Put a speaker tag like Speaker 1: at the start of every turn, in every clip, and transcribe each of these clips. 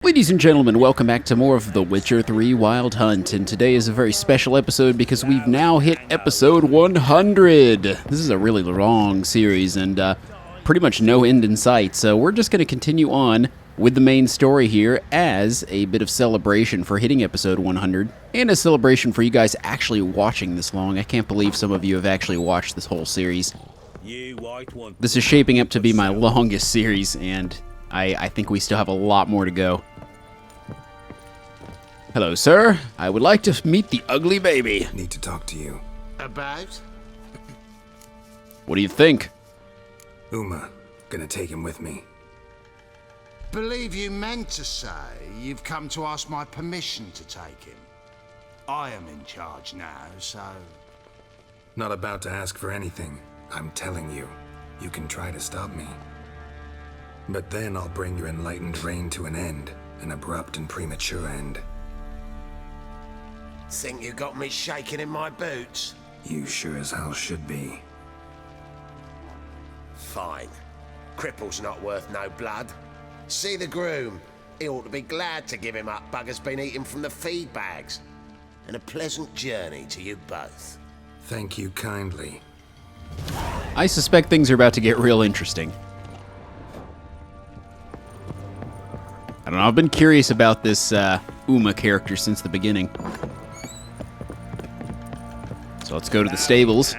Speaker 1: Ladies and gentlemen, welcome back to more of The Witcher 3 Wild Hunt, and today is a very special episode because we've now hit episode 100! This is a really long series and pretty much no end in sight, so we're just going to continue on with the main story here as a bit of celebration for hitting episode 100, and a celebration for you guys actually watching this long. I can't believe some of you have actually watched this whole series. This is shaping up to be my longest series, and I think we still have a lot more to go. Hello, sir. I would like to meet the ugly baby.
Speaker 2: Need to talk to you.
Speaker 3: About?
Speaker 1: What do you think?
Speaker 2: Uma, gonna take him with me.
Speaker 3: Believe you meant to say you've come to ask my permission to take him. I am in charge now, so...
Speaker 2: Not about to ask for anything. I'm telling you, you can try to stop me. But then I'll bring your enlightened reign to an end. An abrupt and premature end.
Speaker 3: Think you got me shaking in my boots?
Speaker 2: You sure as hell should be.
Speaker 3: Fine. Cripple's not worth no blood. See the groom. He ought to be glad to give him up. Bugger's been eating from the feed bags. And a pleasant journey to you both.
Speaker 2: Thank you kindly.
Speaker 1: I suspect things are about to get real interesting. I don't know, I've been curious about this Uma character since the beginning. So let's go to the stables.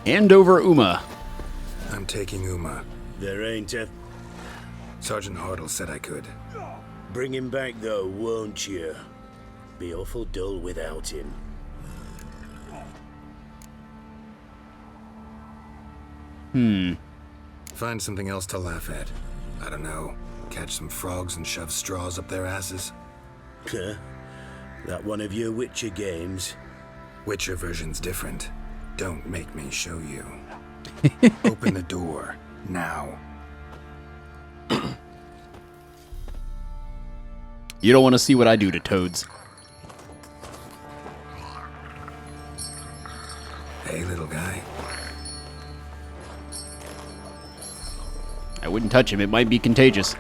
Speaker 1: Hand over Uma.
Speaker 2: I'm taking Uma.
Speaker 4: There ain't a...
Speaker 2: Sergeant Hartle said I could.
Speaker 4: Bring him back though, won't you? Be awful dull without him.
Speaker 2: Find something else to laugh at. I don't know. Catch some frogs and shove straws up their asses.
Speaker 4: Huh? That one of your Witcher games?
Speaker 2: Witcher version's different. Don't make me show you. Open the door. Now.
Speaker 1: You don't want to see what I do to toads.
Speaker 2: Hey, little guy.
Speaker 1: I wouldn't touch him, it might be contagious.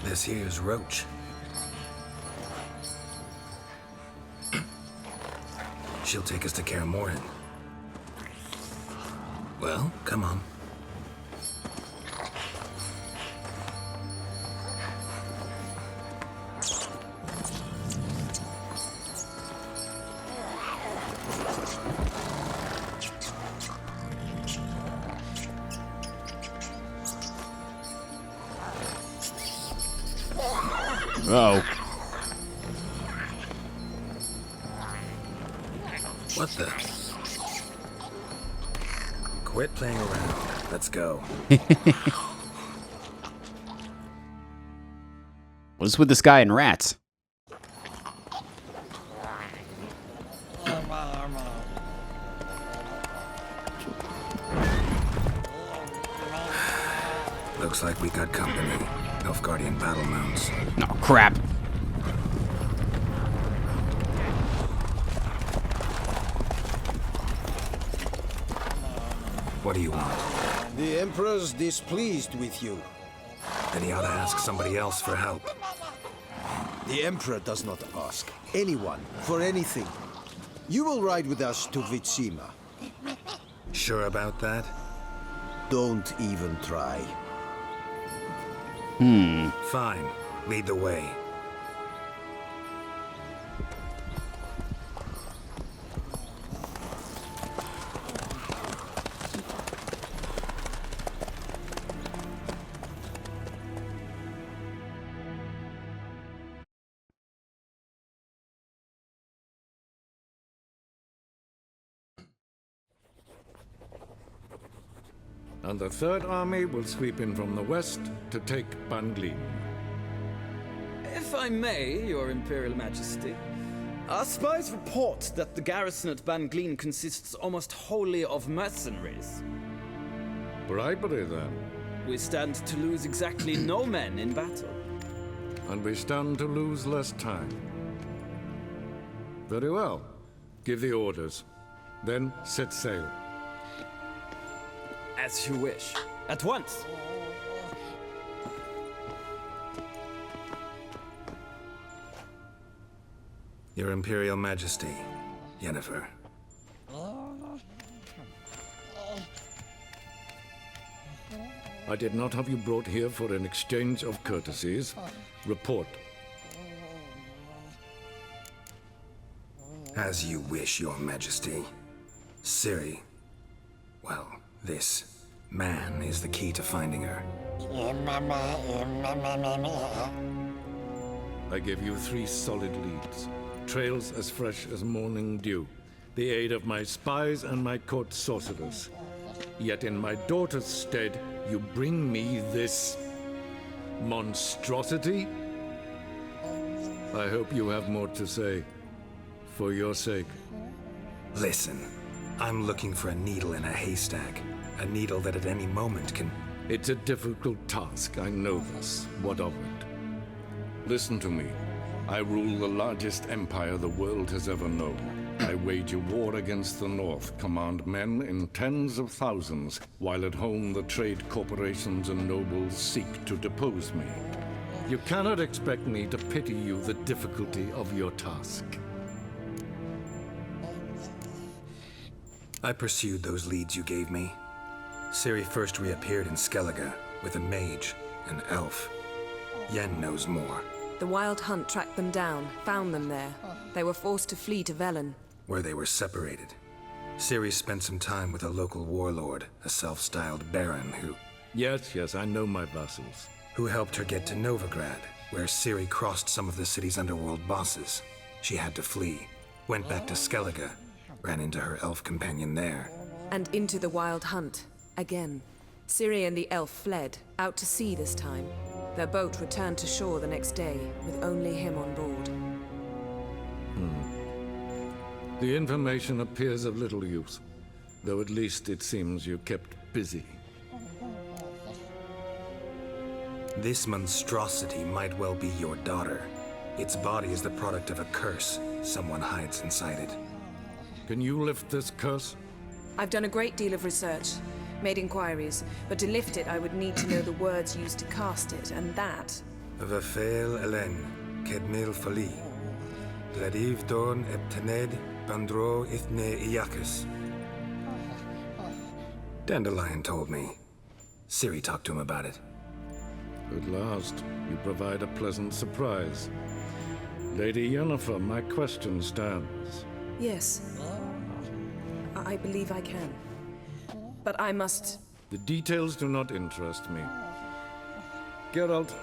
Speaker 2: This here's Roach. She'll take us to Kaer Morhen. Well, come on.
Speaker 1: Uh-oh.
Speaker 2: What the? Quit playing around. Let's go.
Speaker 1: What is with this guy and rats?
Speaker 2: Looks like we got company. Nilfgaardian battle mounts.
Speaker 1: No, crap.
Speaker 2: What do you want?
Speaker 5: The Emperor's displeased with you.
Speaker 2: Then he ought to ask somebody else for help.
Speaker 5: The Emperor does not ask anyone for anything. You will ride with us to Vitsima.
Speaker 2: Sure about that?
Speaker 5: Don't even try.
Speaker 2: Fine. Lead the way.
Speaker 6: And the Third Army will sweep in from the west to take Banglin.
Speaker 7: If I may, Your Imperial Majesty, our spies report that the garrison at Banglin consists almost wholly of mercenaries.
Speaker 6: Bribery, then.
Speaker 7: We stand to lose exactly no men in battle.
Speaker 6: And we stand to lose less time. Very well. Give the orders. Then set sail.
Speaker 7: As you wish. At once.
Speaker 2: Your Imperial Majesty, Yennefer.
Speaker 6: I did not have you brought here for an exchange of courtesies. Report.
Speaker 2: As you wish, Your Majesty. Ciri. Well, this man is the key to finding her.
Speaker 6: I gave you 3 solid leads. Trails as fresh as morning dew. The aid of my spies and my court sorcerers. Yet in my daughter's stead, you bring me this monstrosity? I hope you have more to say. For your sake.
Speaker 2: Listen, I'm looking for a needle in a haystack. A needle that at any moment can...
Speaker 6: It's a difficult task, I know this. What of it? Listen to me. I rule the largest empire the world has ever known. I wage a war against the North, command men in tens of thousands, while at home the trade corporations and nobles seek to depose me. You cannot expect me to pity you the difficulty of your task.
Speaker 2: I pursued those leads you gave me. Ciri first reappeared in Skellige with a mage, an elf. Yen knows more.
Speaker 8: The Wild Hunt tracked them down, found them there. They were forced to flee to Velen.
Speaker 2: Where they were separated. Ciri spent some time with a local warlord, a self-styled baron who...
Speaker 6: Yes, I know my vassals.
Speaker 2: Who helped her get to Novigrad, where Ciri crossed some of the city's underworld bosses. She had to flee, went back to Skellige, ran into her elf companion there.
Speaker 8: And into the Wild Hunt, again. Ciri and the elf fled, out to sea this time. Their boat returned to shore the next day, with only him on board.
Speaker 6: The information appears of little use, though at least it seems you kept busy.
Speaker 2: This monstrosity might well be your daughter. Its body is the product of a curse someone hides inside it.
Speaker 6: Can you lift this curse?
Speaker 8: I've done a great deal of research, made inquiries, but to lift it I would need to know the words used to cast it, and that...
Speaker 2: Vafel Elen, Kedmil Fali, Gladiv Dorn Eptened, Bandro Ithne Iacus. Dandelion told me. Ciri talked to him about it.
Speaker 6: At last, you provide a pleasant surprise. Lady Yennefer, my question stands.
Speaker 8: Yes. I believe I can. But I must...
Speaker 6: The details do not interest me. Geralt,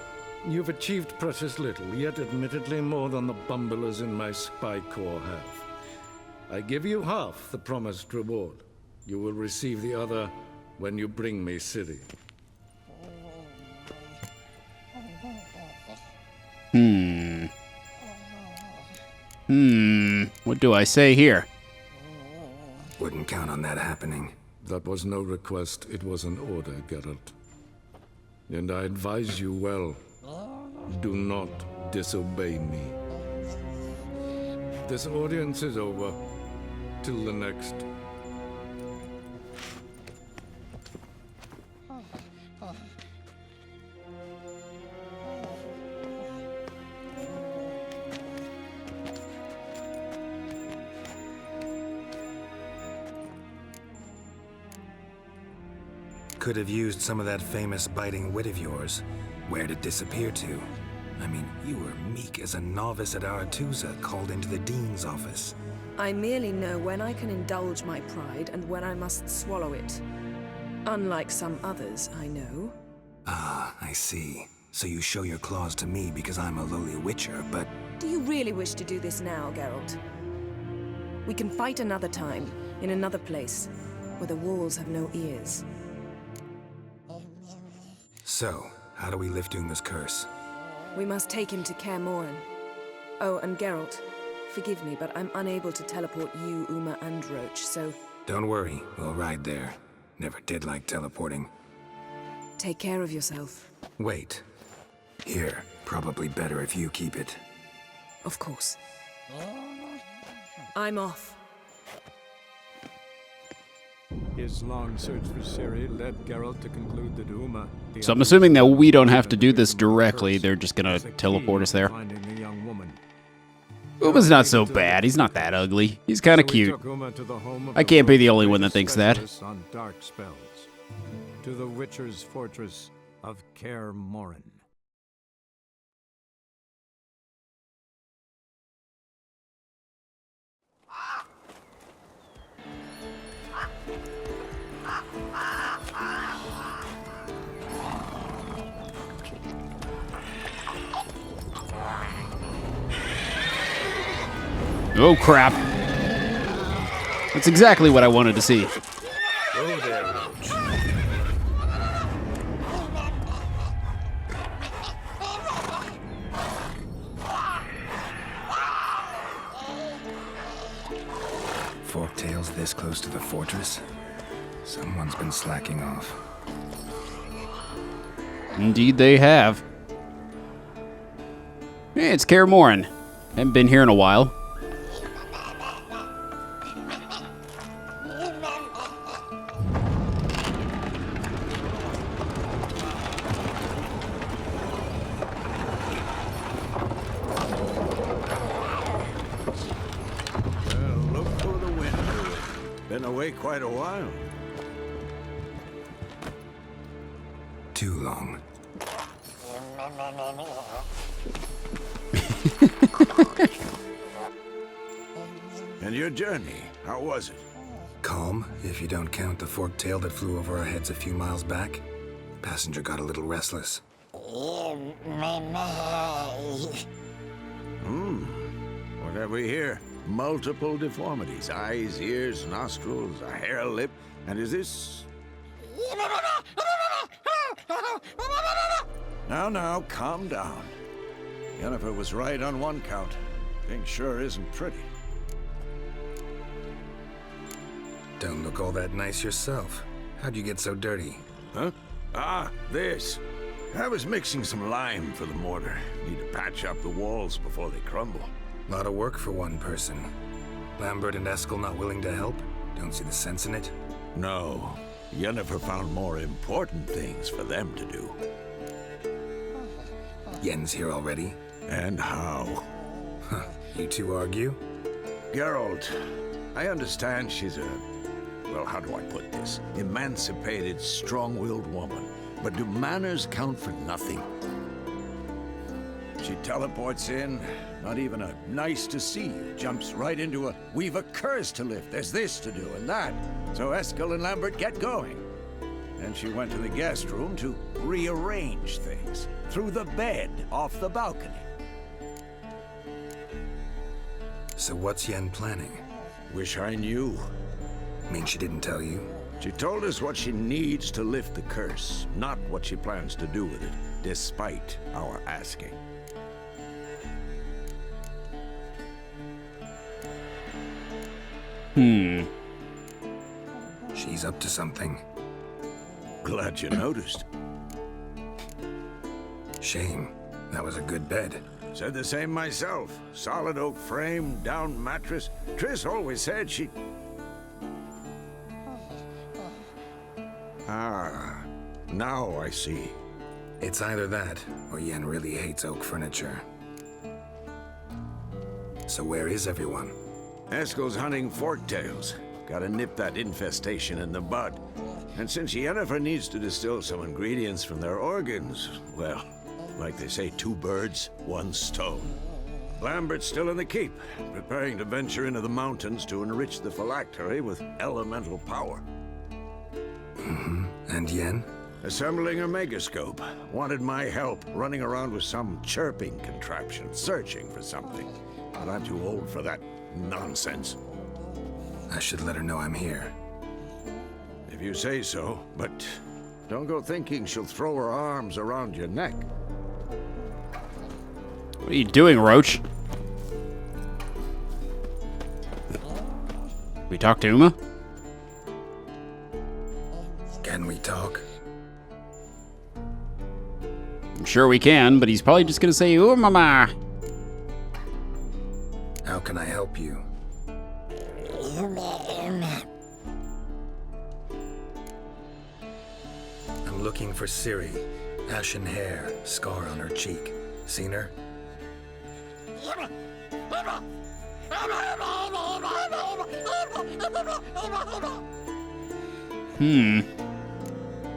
Speaker 6: you've achieved precious little, yet admittedly more than the bumblers in my spy corps have. I give you half the promised reward. You will receive the other when you bring me Ciri.
Speaker 1: What do I say here?
Speaker 2: Wouldn't count on that happening.
Speaker 6: That was no request, it was an order, Geralt. And I advise you well. Do not disobey me. This audience is over. Till the next.
Speaker 2: Could have used some of that famous biting wit of yours. Where'd it disappear to? I mean, you were meek as a novice at Aretusa called into the Dean's office.
Speaker 8: I merely know when I can indulge my pride and when I must swallow it. Unlike some others, I know.
Speaker 2: Ah, I see. So you show your claws to me because I'm a lowly witcher, but...
Speaker 8: Do you really wish to do this now, Geralt? We can fight another time, in another place, where the walls have no ears.
Speaker 2: So, how do we lift Uma's curse?
Speaker 8: We must take him to Kaer Morhen. Oh, and Geralt, forgive me, but I'm unable to teleport you, Uma, and Roach, so...
Speaker 2: Don't worry, we'll ride there. Never did like teleporting.
Speaker 8: Take care of yourself.
Speaker 2: Wait. Here, probably better if you keep it.
Speaker 8: Of course. I'm off.
Speaker 9: His long search for Ciri led Geralt to conclude that Uma...
Speaker 1: So I'm assuming that we don't have to do this directly. They're just gonna teleport us there. Uma's not so bad. He's not that ugly. He's kind of cute. I can't be the only one that thinks that.
Speaker 9: On dark spells, to the Witcher's fortress of Kaer Morhen.
Speaker 1: Oh, crap. That's exactly what I wanted to see.
Speaker 4: Oh, there, Roach.
Speaker 2: Forktails this close to the fortress? Someone's been slacking off.
Speaker 1: Indeed they have. Hey, it's Kaer Morhen. Haven't been here in a while.
Speaker 4: Look for the window. Been away quite a while.
Speaker 2: Too long.
Speaker 4: And your journey, how was it?
Speaker 2: Calm, if you don't count the forktail that flew over our heads a few miles back. Passenger got a little restless.
Speaker 4: What have we here? Multiple deformities. Eyes, ears, nostrils, a hair lip. And is this... Now, calm down. Yennefer was right on one count. Thing sure isn't pretty.
Speaker 2: Don't look all that nice yourself. How'd you get so dirty?
Speaker 4: Huh? Ah, this. I was mixing some lime for the mortar. Need to patch up the walls before they crumble.
Speaker 2: Lot of work for one person. Lambert and Eskel not willing to help? Don't see the sense in it?
Speaker 4: No. Yennefer found more important things for them to do.
Speaker 2: Yen's here already?
Speaker 4: And how?
Speaker 2: Huh. You two argue?
Speaker 4: Geralt, I understand she's a... well, how do I put this? Emancipated, strong-willed woman. But do manners count for nothing? She teleports in, not even a nice to see you, jumps right into a we've a curse to lift, there's this to do and that. So Eskel and Lambert get going. And she went to the guest room to rearrange things. Through the bed, off the balcony.
Speaker 2: So what's Yen planning?
Speaker 4: Wish I knew.
Speaker 2: Mean she didn't tell you?
Speaker 4: She told us what she needs to lift the curse, not what she plans to do with it, despite our asking.
Speaker 2: She's up to something.
Speaker 4: Glad you noticed.
Speaker 2: Shame. That was a good bed.
Speaker 4: Said the same myself. Solid oak frame, down mattress. Triss always said she... Ah, now I see.
Speaker 2: It's either that, or Yen really hates oak furniture. So where is everyone?
Speaker 4: Eskel's hunting forktails. Gotta nip that infestation in the bud. And since Yennefer needs to distill some ingredients from their organs, well, like they say, 2 birds, 1 stone. Lambert's still in the keep, preparing to venture into the mountains to enrich the phylactery with elemental power.
Speaker 2: And Yen?
Speaker 4: Assembling a megascope. Wanted my help running around with some chirping contraption, searching for something. But I'm too old for that nonsense.
Speaker 2: I should let her know I'm here.
Speaker 4: If you say so, but don't go thinking she'll throw her arms around your neck.
Speaker 1: What are you doing, Roach? We talk to Uma?
Speaker 2: Can we talk?
Speaker 1: I'm sure we can, but he's probably just gonna say, "Ooh, mama."
Speaker 2: How can I help you? looking for Ciri. Ashen hair, scar on her cheek. Seen her?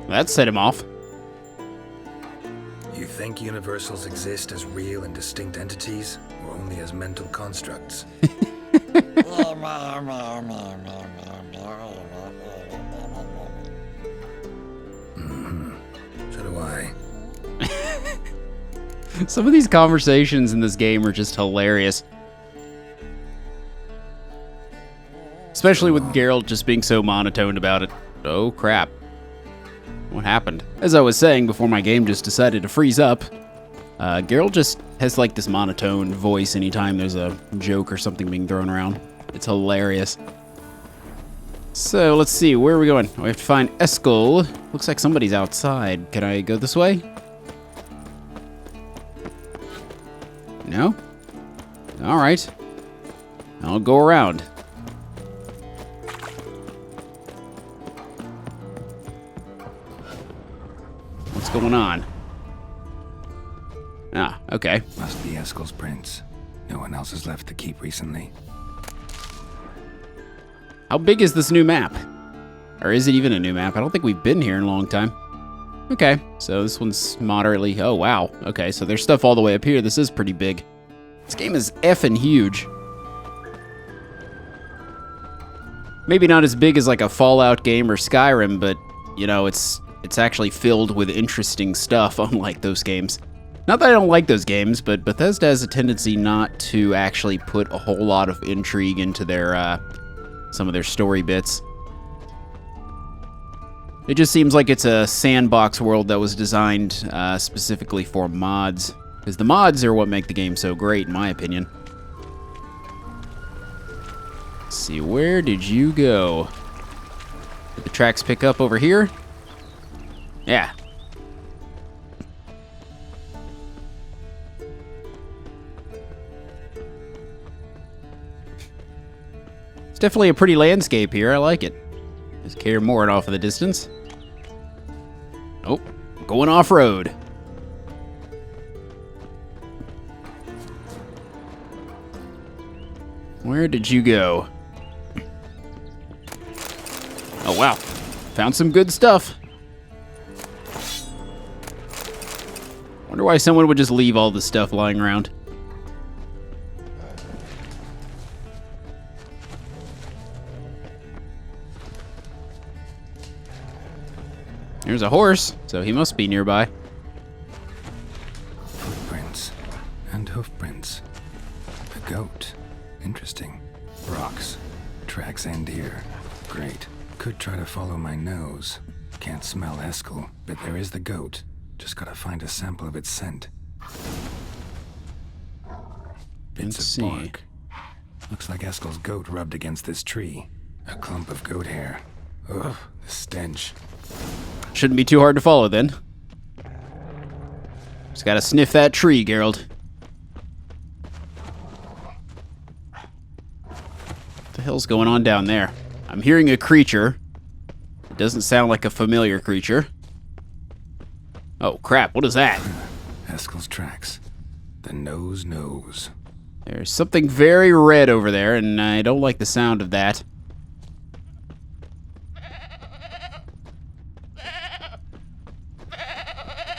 Speaker 1: That set him off.
Speaker 2: You think universals exist as real and distinct entities, or only as mental constructs? So do I.
Speaker 1: Some of these conversations in this game are just hilarious. Especially with Geralt just being so monotone about it. Oh crap. What happened? As I was saying before my game just decided to freeze up, Geralt just has like this monotone voice anytime there's a joke or something being thrown around. It's hilarious. So let's see, where are we going? We have to find Eskel. Looks like somebody's outside. Can I go this way? No? Alright. I'll go around. What's going on? Ah, okay.
Speaker 2: Must be Eskel's prince. No one else has left the keep recently.
Speaker 1: How big is this new map? Or is it even a new map? I don't think we've been here in a long time. Okay, so this one's moderately... Oh, wow. Okay, so there's stuff all the way up here. This is pretty big. This game is effing huge. Maybe not as big as like a Fallout game or Skyrim, but, you know, it's actually filled with interesting stuff, unlike those games. Not that I don't like those games, but Bethesda has a tendency not to actually put a whole lot of intrigue into their, some of their story bits. It just seems like it's a sandbox world that was designed specifically for mods. Because the mods are what make the game so great, in my opinion. Let's see, where did you go? Did the tracks pick up over here? Yeah. It's definitely a pretty landscape here. I like it. There's Kaer Morhen off in the distance. Oh, going off-road. Where did you go? Oh, wow. Found some good stuff. Wonder why someone would just leave all this stuff lying around. There's a horse, so he must be nearby.
Speaker 2: Footprints and hoofprints. A goat. Interesting. Rocks. Tracks end here. Great. Could try to follow my nose. Can't smell Eskel, but there is the goat. Just gotta find a sample of its scent. Bits of bark. Looks like Eskel's goat rubbed against this tree. A clump of goat hair. Ugh, the stench.
Speaker 1: Shouldn't be too hard to follow then. Just gotta sniff that tree, Geralt. What the hell's going on down there? I'm hearing a creature. It doesn't sound like a familiar creature. Oh crap, what is that?
Speaker 2: Eskel's tracks. The nose knows.
Speaker 1: There's something very red over there, and I don't like the sound of that.